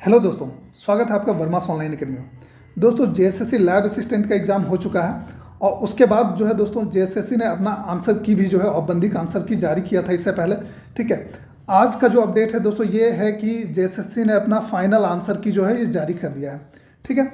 Hello दोस्तों, स्वागत है आपका वर्मास ऑनलाइन अकेडमी में। दोस्तों जेएसएससी लैब असिस्टेंट का एग्ज़ाम हो चुका है और उसके बाद जो है दोस्तों जेएसएससी ने अपना आंसर की भी जो है औपबंदिक आंसर की जारी किया था इससे पहले। ठीक है, आज का जो अपडेट है दोस्तों ये है कि जेएसएससी ने अपना फाइनल आंसर की जो है ये जारी कर दिया है। ठीक है,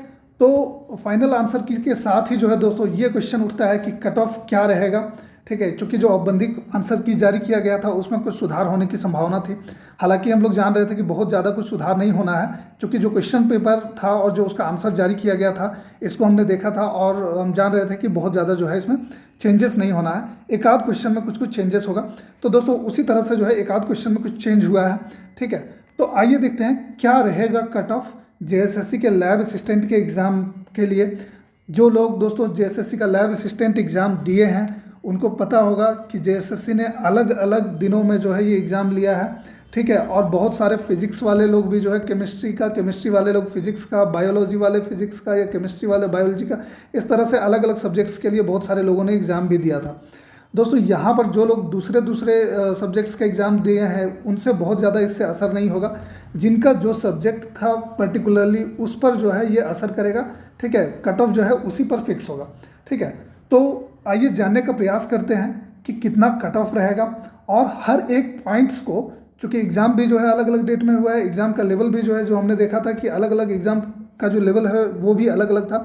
तो फाइनल आंसर की के साथ ही जो है दोस्तों ये क्वेश्चन उठता है कि कट ऑफ क्या रहेगा। ठीक है, क्योंकि जो औपबंदिक आंसर की जारी किया गया था उसमें कुछ सुधार होने की संभावना थी। हालांकि हम लोग जान रहे थे कि बहुत ज़्यादा कुछ सुधार नहीं होना है, क्योंकि जो क्वेश्चन पेपर था और जो उसका आंसर जारी किया गया था इसको हमने देखा था और हम जान रहे थे कि बहुत ज़्यादा जो है इसमें चेंजेस नहीं होना है। एक आध क्वेश्चन में कुछ कुछ चेंजेस होगा। तो दोस्तों उसी तरह से जो है एक आध क्वेश्चन में कुछ चेंज हुआ है। ठीक है, तो आइए देखते हैं क्या रहेगा कट ऑफ जेएसएससी के लैब असिस्टेंट के एग्ज़ाम के लिए। जो लोग दोस्तों जेएसएससी का लैब असिस्टेंट एग्ज़ाम दिए हैं उनको पता होगा कि जेएसएससी ने अलग अलग दिनों में जो है ये एग्ज़ाम लिया है। ठीक है, और बहुत सारे फिजिक्स वाले लोग भी जो है केमिस्ट्री वाले लोग फिजिक्स का, बायोलॉजी वाले फिजिक्स का या केमिस्ट्री वाले बायोलॉजी का, इस तरह से अलग अलग सब्जेक्ट्स के लिए बहुत सारे लोगों ने एग्ज़ाम भी दिया था। दोस्तों यहाँ पर जो लोग दूसरे दूसरे सब्जेक्ट्स का एग्ज़ाम दिए हैं उनसे बहुत ज़्यादा इससे असर नहीं होगा। जिनका जो सब्जेक्ट था पर्टिकुलरली उस पर जो है ये असर करेगा। ठीक है, कट ऑफ जो है उसी पर फिक्स होगा। ठीक है, तो आइए जानने का प्रयास करते हैं कि कितना कट ऑफ रहेगा और हर एक पॉइंट्स को, चूँकि एग्ज़ाम भी जो है अलग अलग डेट में हुआ है, एग्ज़ाम का लेवल भी जो है जो हमने देखा था कि अलग अलग एग्ज़ाम का जो लेवल है वो भी अलग अलग था,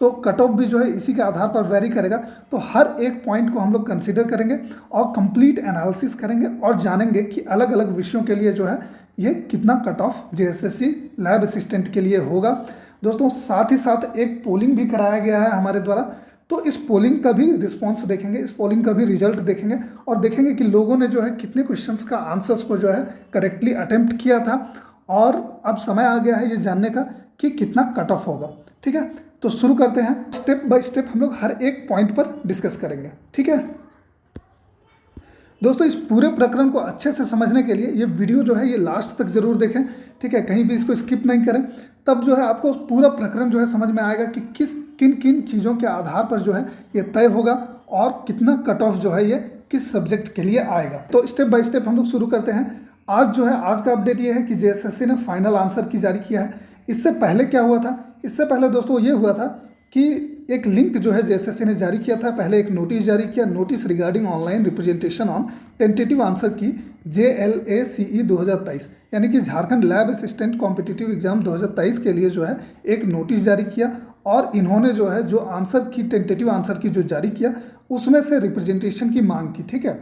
तो कट ऑफ भी जो है इसी के आधार पर वेरी करेगा। तो हर एक पॉइंट को हम लोग कंसिडर करेंगे और कंप्लीट एनालिसिस करेंगे और जानेंगे कि अलग अलग विषयों के लिए जो है ये कितना cut off JSSC lab assistant के लिए होगा। दोस्तों साथ ही साथ एक पोलिंग भी कराया गया है हमारे द्वारा, तो इस पोलिंग का भी रिस्पॉन्स देखेंगे, इस पोलिंग का भी रिजल्ट देखेंगे और देखेंगे कि लोगों ने जो है कितने क्वेश्चंस का आंसर्स को जो है करेक्टली अटेम्प्ट किया था और अब समय आ गया है ये जानने का कि कितना कट ऑफ होगा। ठीक है, तो शुरू करते हैं। स्टेप बाय स्टेप हम लोग हर एक पॉइंट पर डिस्कस करेंगे। ठीक है दोस्तों, इस पूरे प्रकरण को अच्छे से समझने के लिए ये वीडियो जो है ये लास्ट तक जरूर देखें। ठीक है, कहीं भी इसको स्किप नहीं करें, तब जो है आपको पूरा प्रकरण जो है समझ में आएगा कि किन किन चीज़ों के आधार पर जो है ये तय होगा और कितना कट ऑफ जो है ये किस सब्जेक्ट के लिए आएगा। तो स्टेप बाय स्टेप हम लोग शुरू करते हैं। आज जो है आज का अपडेट ये है कि जेएसएससी ने फाइनल आंसर की जारी किया है। इससे पहले क्या हुआ था? इससे पहले दोस्तों ये हुआ था कि एक लिंक जो है जेएसएससी ने जारी किया था। पहले एक नोटिस जारी किया, notice regarding online representation on tentative answer की JLACE 2023, यानी कि Jharkhand lab assistant competitive exam 2023 के लिए जो है एक नोटिस जारी किया और इन्होंने जो है जो आंसर की टेंटेटिव आंसर की जो जारी किया उसमें से रिप्रेजेंटेशन की मांग की। ठीक है,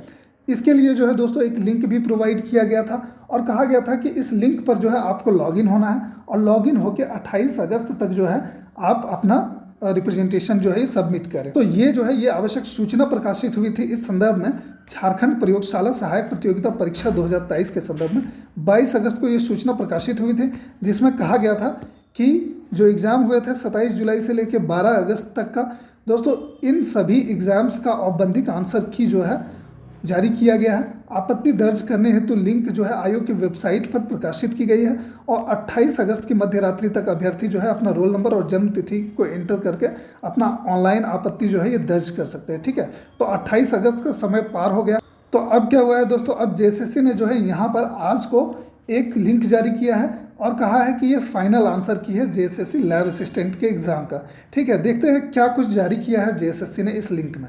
इसके लिए जो है दोस्तों एक लिंक भी प्रोवाइड किया गया था और कहा गया था कि इस लिंक पर जो है आपको लॉगिन होना है और लॉगिन होकर 28 अगस्त तक जो है आप अपना रिप्रेजेंटेशन जो है ये सबमिट करें। तो ये जो है ये आवश्यक सूचना प्रकाशित हुई थी इस संदर्भ में झारखंड प्रयोगशाला सहायक प्रतियोगिता परीक्षा 2023 के संदर्भ में 22 अगस्त को ये सूचना प्रकाशित हुई थी, जिसमें कहा गया था कि जो एग्ज़ाम हुए थे 27 जुलाई से लेकर 12 अगस्त तक का, दोस्तों इन सभी एग्ज़ाम्स का औपबंदिक आंसर की जो है जारी किया गया है। आपत्ति दर्ज करने हेतु लिंक जो है आयोग की वेबसाइट पर प्रकाशित की गई है और 28 अगस्त की मध्य रात्रि तक अभ्यर्थी जो है अपना रोल नंबर और जन्म तिथि को एंटर करके अपना ऑनलाइन आपत्ति जो है ये दर्ज कर सकते हैं। ठीक है, तो 28 अगस्त का समय पार हो गया। तो अब क्या हुआ है दोस्तों, अब जेएसएससी ने जो है यहाँ पर आज को एक लिंक जारी किया है और कहा है कि ये फाइनल आंसर की है जेएसएससी लैब असिस्टेंट के एग्जाम का। ठीक है, देखते हैं क्या कुछ जारी किया है जेएसएससी ने इस लिंक में।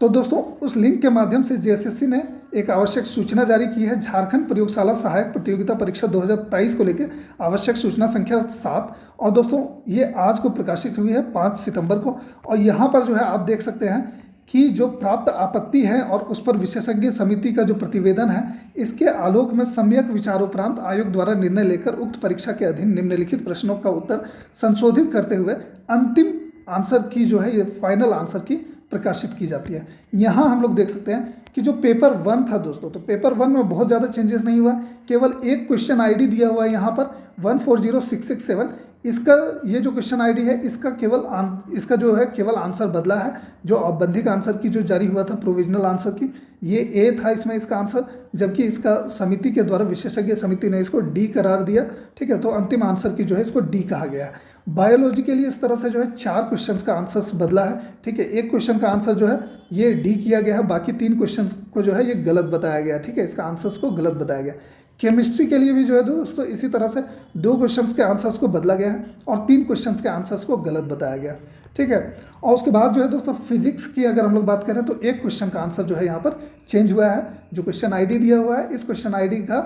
तो दोस्तों उस लिंक के माध्यम से जेएसएससी ने एक आवश्यक सूचना जारी की है झारखंड प्रयोगशाला सहायक प्रतियोगिता परीक्षा 2023 को लेकर आवश्यक सूचना संख्या 7, और दोस्तों ये आज को प्रकाशित हुई है 5 सितंबर को। और यहाँ पर जो है आप देख सकते हैं कि जो प्राप्त आपत्ति है और उस पर विशेषज्ञ समिति का जो प्रतिवेदन है, इसके आलोक में सम्यक विचारोपरांत आयोग द्वारा निर्णय लेकर उक्त परीक्षा के अधीन निम्नलिखित प्रश्नों का उत्तर संशोधित करते हुए अंतिम आंसर की जो है ये फाइनल आंसर की प्रकाशित की जाती है। यहाँ हम लोग देख सकते हैं कि जो पेपर 1 था दोस्तों, तो पेपर 1 में बहुत ज़्यादा चेंजेस नहीं हुआ, केवल एक क्वेश्चन आईडी दिया हुआ है यहाँ पर 140667। इसका ये जो क्वेश्चन आईडी है इसका जो है केवल आंसर बदला है। जो औपबंधिक आंसर की जो जारी हुआ था प्रोविजनल आंसर की, ये ए था इसमें इसका आंसर, जबकि इसका समिति के द्वारा विशेषज्ञ समिति ने इसको डी करार दिया। ठीक है, तो अंतिम आंसर की जो है इसको डी कहा गया है। बायोलॉजी के लिए इस तरह से जो है 4 क्वेश्चंस का आंसर बदला है। ठीक है, एक क्वेश्चन का आंसर जो है ये डी किया गया है, बाकी 3 क्वेश्चंस को जो है ये गलत बताया गया। ठीक है, इसका आंसर्स को गलत बताया गया। केमिस्ट्री के लिए भी जो है दोस्तों इसी तरह से 2 क्वेश्चंस के आंसर्स को बदला गया है और 3 क्वेश्चंस के आंसर्स को गलत बताया गया, ठीक है। और उसके बाद जो है दोस्तों फिजिक्स की अगर हम लोग बात करें तो एक क्वेश्चन का आंसर जो है यहाँ पर चेंज हुआ है। जो क्वेश्चन आईडी दिया हुआ है, इस क्वेश्चन आईडी का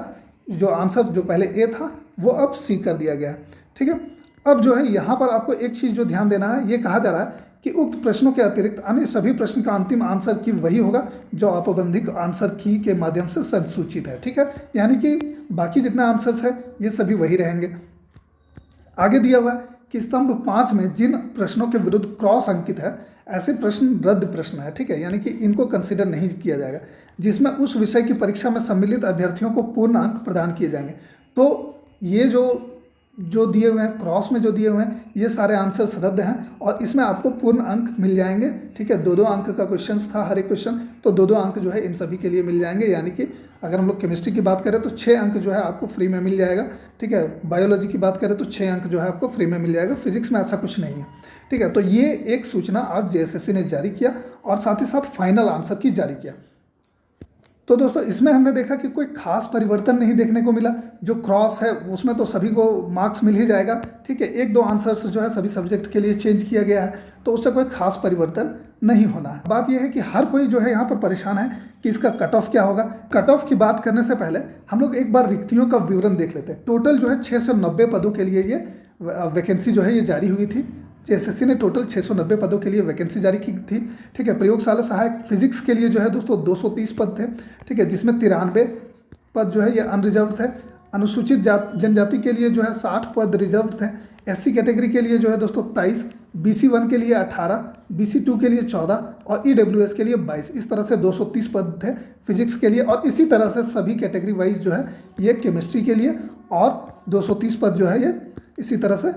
जो आंसर जो पहले ए था वो अब सी कर दिया गया है, ठीक है। अब जो है यहाँ पर आपको एक चीज़ जो ध्यान देना है, ये कहा जा रहा है कि उक्त प्रश्नों के अतिरिक्त अन्य सभी प्रश्न का अंतिम आंसर की वही होगा जो औपबंधिक आंसर की के माध्यम से संसूचित है, ठीक है। यानी कि बाकी जितने आंसर्स है ये सभी वही रहेंगे। आगे दिया हुआ है कि स्तंभ 5 में जिन प्रश्नों के विरुद्ध क्रॉस अंकित है ऐसे प्रश्न रद्द प्रश्न है, ठीक है। यानी कि इनको कंसिडर नहीं किया जाएगा, जिसमें उस विषय की परीक्षा में सम्मिलित अभ्यर्थियों को पूर्ण अंक प्रदान किए जाएंगे। तो ये जो दिए हुए हैं क्रॉस में जो दिए हुए हैं ये सारे आंसर्स रद्द हैं और इसमें आपको पूर्ण अंक मिल जाएंगे, ठीक है। 2-2 अंक का क्वेश्चन था हर एक क्वेश्चन, तो 2-2 अंक जो है इन सभी के लिए मिल जाएंगे। यानी कि अगर हम लोग केमिस्ट्री की बात करें तो 6 अंक जो है आपको फ्री में मिल जाएगा, ठीक है। बायोलॉजी की बात करें तो 6 अंक जो है आपको फ्री में मिल जाएगा। फिजिक्स में ऐसा कुछ नहीं है, ठीक है। तो ये एक सूचना आज जेएसएससी ने जारी किया और साथ ही साथ फाइनल आंसर की जारी किया। तो दोस्तों इसमें हमने देखा कि कोई खास परिवर्तन नहीं देखने को मिला। जो क्रॉस है उसमें तो सभी को मार्क्स मिल ही जाएगा, ठीक है। 1-2 आंसर्स जो है सभी सब्जेक्ट के लिए चेंज किया गया है, तो उससे कोई खास परिवर्तन नहीं होना है। बात यह है कि हर कोई जो है यहाँ पर परेशान है कि इसका कट ऑफ क्या होगा। कट ऑफ की बात करने से पहले हम लोग एक बार रिक्तियों का विवरण देख लेते हैं। टोटल जो है 690 पदों के लिए ये वैकेंसी जो है ये जारी हुई थी। जेएसएससी ने टोटल 690 पदों के लिए वैकेंसी जारी की थी, ठीक है। प्रयोगशाला सहायक फिजिक्स के लिए जो है दोस्तों 230 पद थे, ठीक है, जिसमें 93 पद जो है ये अनरिजर्व थे। अनुसूचित जनजाति के लिए जो है 60 पद रिजर्व थे। एससी कैटेगरी के लिए जो है दोस्तों 23, BC1 के लिए 18, BC2 के लिए 14 और EWS के लिए 22। इस तरह से 230 पद थे फिजिक्स के लिए और इसी तरह से सभी कैटेगरी वाइज जो है ये केमिस्ट्री के लिए और 230 पद जो है ये इसी तरह से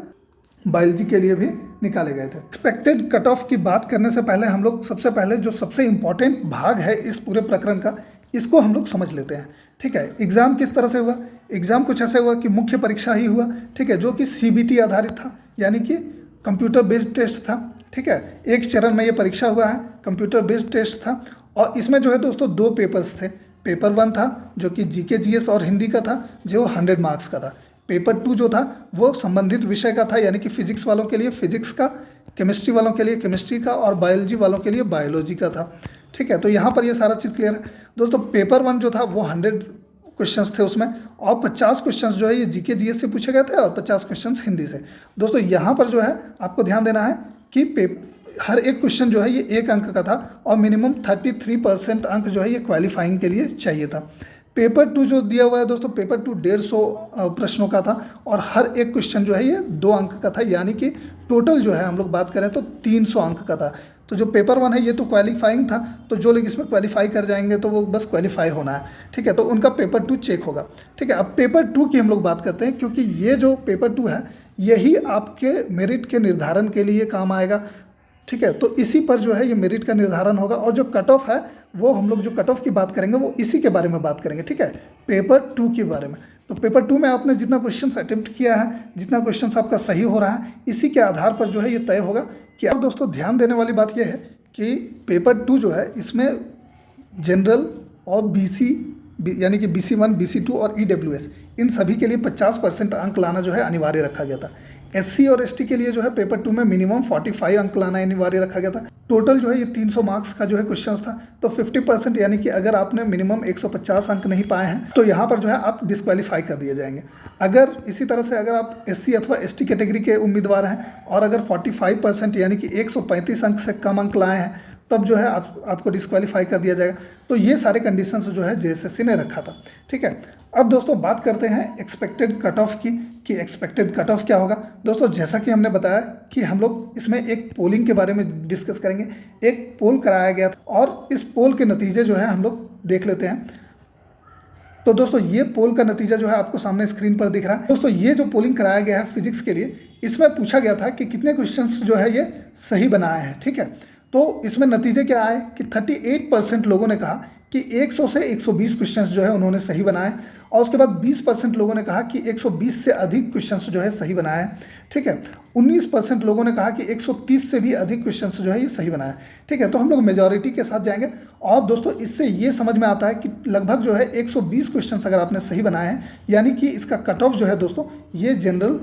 बायोलॉजी के लिए भी निकाले गए थे। एक्सपेक्टेड कट ऑफ की बात करने से पहले हम लोग सबसे पहले जो सबसे इम्पॉर्टेंट भाग है इस पूरे प्रकरण का, इसको हम लोग समझ लेते हैं, ठीक है। एग्जाम किस तरह से हुआ? एग्जाम कुछ ऐसे हुआ कि मुख्य परीक्षा ही हुआ, ठीक है, जो कि CBT आधारित था, यानी कि कंप्यूटर बेस्ड टेस्ट था, ठीक है। एक चरण में ये परीक्षा हुआ है, कंप्यूटर बेस्ड टेस्ट था और इसमें जो है दोस्तों 2 पेपर्स थे। पेपर 1 था जो कि GK GS और हिंदी का था, जो 100 मार्क्स का था। पेपर 2 जो था वो संबंधित विषय का था, यानी कि फिजिक्स वालों के लिए फिजिक्स का, केमिस्ट्री वालों के लिए केमिस्ट्री का और बायोलॉजी वालों के लिए बायोलॉजी का था, ठीक है। तो यहाँ पर ये सारा चीज़ क्लियर है दोस्तों। पेपर 1 जो था वो 100 क्वेश्चंस थे उसमें और 50 क्वेश्चंस जो है ये GK GS से पूछे गए थे और 50 क्वेश्चंस हिंदी से। दोस्तों यहाँ पर जो है आपको ध्यान देना है कि हर एक क्वेश्चन जो है ये 1 अंक का था और मिनिमम 33% अंक जो है ये क्वालिफाइंग के लिए चाहिए था। पेपर 2 जो दिया हुआ है दोस्तों, पेपर 2 150 प्रश्नों का था और हर एक क्वेश्चन जो है ये 2 अंक का था, यानी कि टोटल जो है हम लोग बात करें तो 300 अंक का था। तो जो पेपर 1 है ये तो क्वालिफाइंग था, तो जो लोग इसमें क्वालिफाई कर जाएंगे तो वो बस क्वालिफाई होना है, ठीक है। तो उनका पेपर 2 चेक होगा, ठीक है। अब पेपर 2 की हम लोग बात करते हैं, क्योंकि ये जो पेपर 2 है यही आपके मेरिट के निर्धारण के लिए काम आएगा, ठीक है। तो इसी पर जो है ये मेरिट का निर्धारण होगा और जो कट ऑफ है वो हम लोग जो कट ऑफ की बात करेंगे वो इसी के बारे में बात करेंगे, ठीक है, पेपर 2 के बारे में। तो पेपर 2 में आपने जितना क्वेश्चंस अटेम्प्ट किया है, जितना क्वेश्चंस आपका सही हो रहा है, इसी के आधार पर जो है ये तय होगा कि अब दोस्तों ध्यान देने वाली बात यह है कि पेपर 2 जो है इसमें जनरल और BC यानी कि BC1, BC2 और EWS इन सभी के लिए 50% अंक लाना जो है अनिवार्य रखा गया था। SC और ST के लिए जो है पेपर 2 में मिनिमम 45 अंक लाना अनिवार्य रखा गया था। टोटल जो है ये 300 मार्क्स का जो है क्वेश्चंस था, तो 50% यानी कि अगर आपने मिनिमम 150 अंक नहीं पाए हैं तो यहाँ पर जो है आप डिस्क्वालीफाई कर दिए जाएंगे। अगर इसी तरह से अगर आप SC अथवा ST कैटेगरी के उम्मीदवार हैं और अगर 45% यानी कि 135 अंक से कम अंक लाए हैं तब जो है आपको डिस्क्वालीफाई कर दिया जाएगा। तो ये सारे कंडीशंस जो है जेएसएससी ने रखा था, ठीक है। अब दोस्तों बात करते हैं एक्सपेक्टेड कट ऑफ की कि एक्सपेक्टेड कट ऑफ क्या होगा। दोस्तों जैसा कि हमने बताया कि हम लोग इसमें एक पोलिंग के बारे में डिस्कस करेंगे। एक पोल कराया गया था और इस पोल के नतीजे जो है हम लोग देख लेते हैं। तो दोस्तों ये पोल का नतीजा जो है आपको सामने स्क्रीन पर दिख रहा है। दोस्तों ये जो पोलिंग कराया गया है फिजिक्स के लिए, इसमें पूछा गया था कि कितने क्वेश्चंस जो है ये सही बनाए हैं, ठीक है। तो इसमें नतीजे क्या आए कि 38% लोगों ने कहा कि 100 से 120 क्वेश्चंस जो है उन्होंने सही बनाए, और उसके बाद 20% लोगों ने कहा कि 120 से अधिक क्वेश्चंस जो है सही बनाए, ठीक है। 19% लोगों ने कहा कि 130 से भी अधिक क्वेश्चंस जो है ये सही बनाए, ठीक है। तो हम लोग मेजॉरिटी के साथ जाएंगे, और दोस्तों इससे ये समझ में आता है कि लगभग जो है 120 क्वेश्चंस अगर आपने सही बनाए हैं, यानी कि इसका कट ऑफ जो है दोस्तों ये जनरल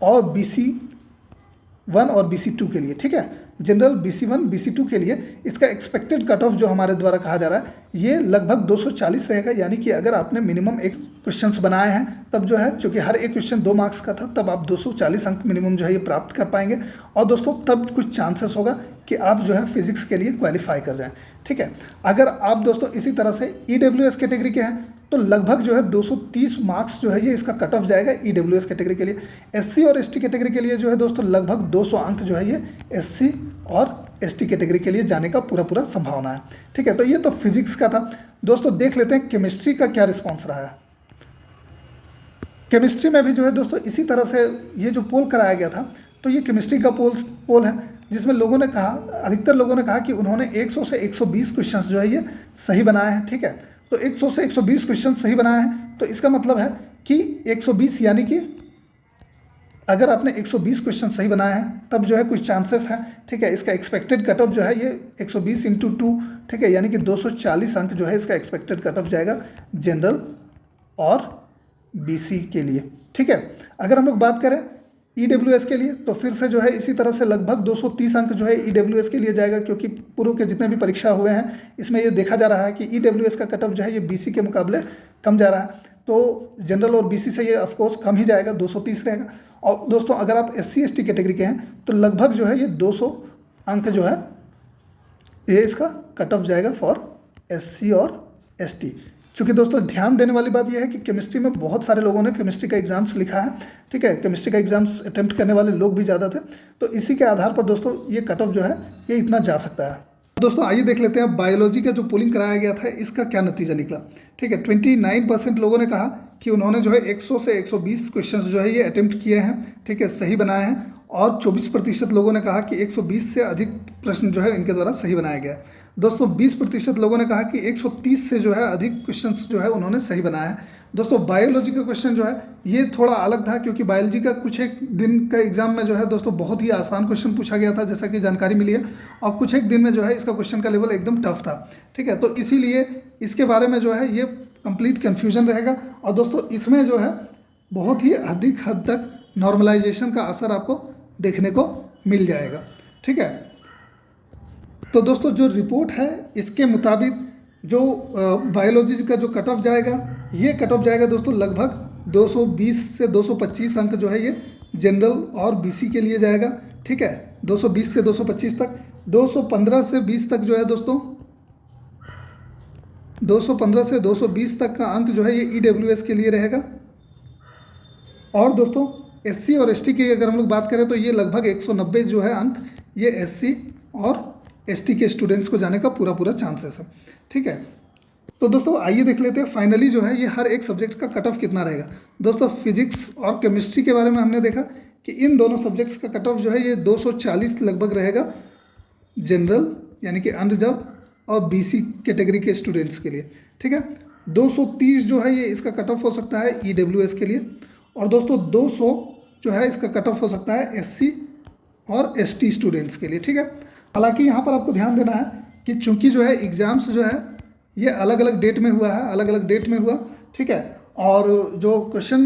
और BC1 और BC2 के लिए, ठीक है। जनरल BC1 BC2 के लिए इसका एक्सपेक्टेड कट ऑफ जो हमारे द्वारा कहा जा रहा है ये लगभग 240 रहेगा, यानी कि अगर आपने मिनिमम एक क्वेश्चंस बनाए हैं तब जो है, चूँकि हर एक क्वेश्चन 2 मार्क्स का था, तब आप 240 अंक मिनिमम जो है ये प्राप्त कर पाएंगे, और दोस्तों तब कुछ चांसेस होगा कि आप जो है फिजिक्स के लिए क्वालिफाई कर जाएं, ठीक है। अगर आप दोस्तों इसी तरह से EWS कैटेगरी के हैं तो लगभग जो है 230 मार्क्स जो है ये इसका कट ऑफ जाएगा EWS कैटेगरी के लिए। SC और ST कैटेगरी के लिए जो है दोस्तों लगभग 200 अंक जो है ये SC और ST कैटेगरी के लिए जाने का पूरा संभावना है, ठीक है। तो ये तो फिजिक्स का था। दोस्तों देख लेते हैं केमिस्ट्री का क्या रिस्पॉन्स रहा है। केमिस्ट्री में भी जो है दोस्तों इसी तरह से ये जो पोल कराया गया था, तो ये केमिस्ट्री का पोल है, जिसमें लोगों ने कहा, अधिकतर लोगों ने कहा कि उन्होंने 100 से 120 क्वेश्चन जो है ये सही बनाए हैं, ठीक है। तो 100 से 120 क्वेश्चन सही बनाए हैं, तो इसका मतलब है कि 120 यानी कि अगर आपने 120 क्वेश्चन सही बनाए हैं तब जो है कुछ चांसेस हैं, ठीक है। इसका एक्सपेक्टेड कट ऑफ जो है ये 120 × 2, ठीक है, यानी कि 240 अंक जो है इसका एक्सपेक्टेड कट ऑफ जाएगा जनरल और BC के लिए, ठीक है। अगर हम लोग बात करें EWS के लिए तो फिर से जो है इसी तरह से लगभग 230 अंक जो है EWS के लिए जाएगा, क्योंकि पूर्व के जितने भी परीक्षा हुए हैं इसमें ये देखा जा रहा है कि EWS का कट ऑफ जो है ये BC के मुकाबले कम जा रहा है, तो जनरल और BC से ये ऑफकोर्स कम ही जाएगा, 230 रहेगा। और दोस्तों अगर आप SC ST कैटेगरी के हैं तो लगभग जो है ये 200 अंक जो है ये इसका कट ऑफ जाएगा फॉर SC और ST। चूँकि दोस्तों ध्यान देने वाली बात यह है कि केमिस्ट्री में बहुत सारे लोगों ने केमिस्ट्री का एग्जाम्स लिखा है, ठीक है। केमिस्ट्री का एग्जाम्स अटेम्प्ट करने वाले लोग भी ज़्यादा थे, तो इसी के आधार पर दोस्तों ये कट ऑफ जो है ये इतना जा सकता है। दोस्तों आइए देख लेते हैं बायोलॉजी का जो पोलिंग कराया गया था इसका क्या नतीजा निकला, ठीक है। 29% लोगों ने कहा कि उन्होंने जो है 100 से 120 क्वेश्चन जो है ये अटेम्प्ट किए हैं, ठीक है, सही बनाए हैं, और 24% लोगों ने कहा कि 120 से अधिक प्रश्न जो है इनके द्वारा सही बनाया गया है। दोस्तों 20% लोगों ने कहा कि 130 से जो है अधिक क्वेश्चंस जो है उन्होंने सही बनाया है। दोस्तों बायोलॉजी का क्वेश्चन जो है ये थोड़ा अलग था, क्योंकि बायोलॉजी का कुछ एक दिन का एग्जाम में जो है दोस्तों बहुत ही आसान क्वेश्चन पूछा गया था, जैसा कि जानकारी मिली है, और कुछ एक दिन में जो है इसका क्वेश्चन का लेवल एकदम टफ था, ठीक है। तो इसीलिए इसके बारे में जो है ये कंप्लीट कन्फ्यूजन रहेगा, और दोस्तों इसमें जो है बहुत ही अधिक हद तक नॉर्मलाइजेशन का असर आपको देखने को मिल जाएगा, ठीक है। तो दोस्तों जो रिपोर्ट है इसके मुताबिक जो बायोलॉजी का जो कट ऑफ जाएगा ये कट ऑफ जाएगा दोस्तों लगभग 220 से 225 अंक जो है ये जनरल और BC के लिए जाएगा, ठीक है। 220 से 225 तक, 215 से 20 तक जो है दोस्तों 215 से 220 तक का अंक जो है ये EWS के लिए रहेगा। और दोस्तों SC और ST की अगर हम लोग बात करें तो ये लगभग 190 जो है अंक ये SC और ST के स्टूडेंट्स को जाने का पूरा चांसेस है, ठीक है। तो दोस्तों आइए देख लेते हैं फाइनली जो है ये हर एक सब्जेक्ट का कट ऑफ कितना रहेगा। दोस्तों फिजिक्स और केमिस्ट्री के बारे में हमने देखा कि इन दोनों सब्जेक्ट्स का कट ऑफ जो है ये 240 लगभग रहेगा जनरल यानी कि अनरिजर्व और BC कैटेगरी के स्टूडेंट्स के लिए, ठीक है। 230 जो है ये इसका कट ऑफ हो सकता है EWS के लिए, और दोस्तों 200 जो है इसका कट ऑफ हो सकता है SC और ST स्टूडेंट्स के लिए, ठीक है। हालांकि यहाँ पर आपको ध्यान देना है कि चूंकि जो है एग्ज़ाम्स जो है ये अलग अलग डेट में हुआ है, अलग अलग डेट में हुआ, ठीक है, और जो क्वेश्चन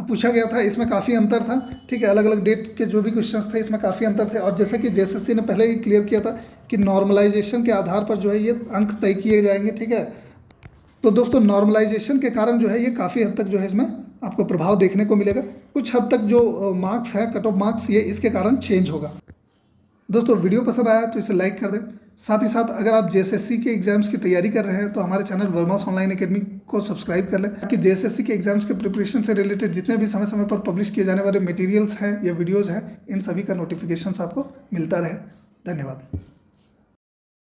पूछा गया था इसमें काफ़ी अंतर था, ठीक है। अलग अलग डेट के जो भी क्वेश्चंस थे इसमें काफ़ी अंतर थे, और जैसे कि JSSC ने पहले ही क्लियर किया था कि नॉर्मलाइजेशन के आधार पर जो है ये अंक तय किए जाएंगे, ठीक है। तो दोस्तों नॉर्मलाइजेशन के कारण जो है ये काफ़ी हद तक जो है इसमें आपको प्रभाव देखने को मिलेगा। कुछ हद तक जो मार्क्स है कट ऑफ मार्क्स ये इसके कारण चेंज होगा। दोस्तों वीडियो पसंद आया तो इसे लाइक कर दें। साथ ही साथ अगर आप JSSC के एग्जाम्स की तैयारी कर रहे हैं तो हमारे चैनल वर्मास ऑनलाइन एकेडमी को सब्सक्राइब कर लें, ताकि JSSC के एग्जाम्स के प्रिपरेशन से रिलेटेड जितने भी समय समय पर पब्लिश किए जाने वाले मटेरियल्स हैं या वीडियोज़ हैं इन सभी का नोटिफिकेशन आपको मिलता रहे। धन्यवाद।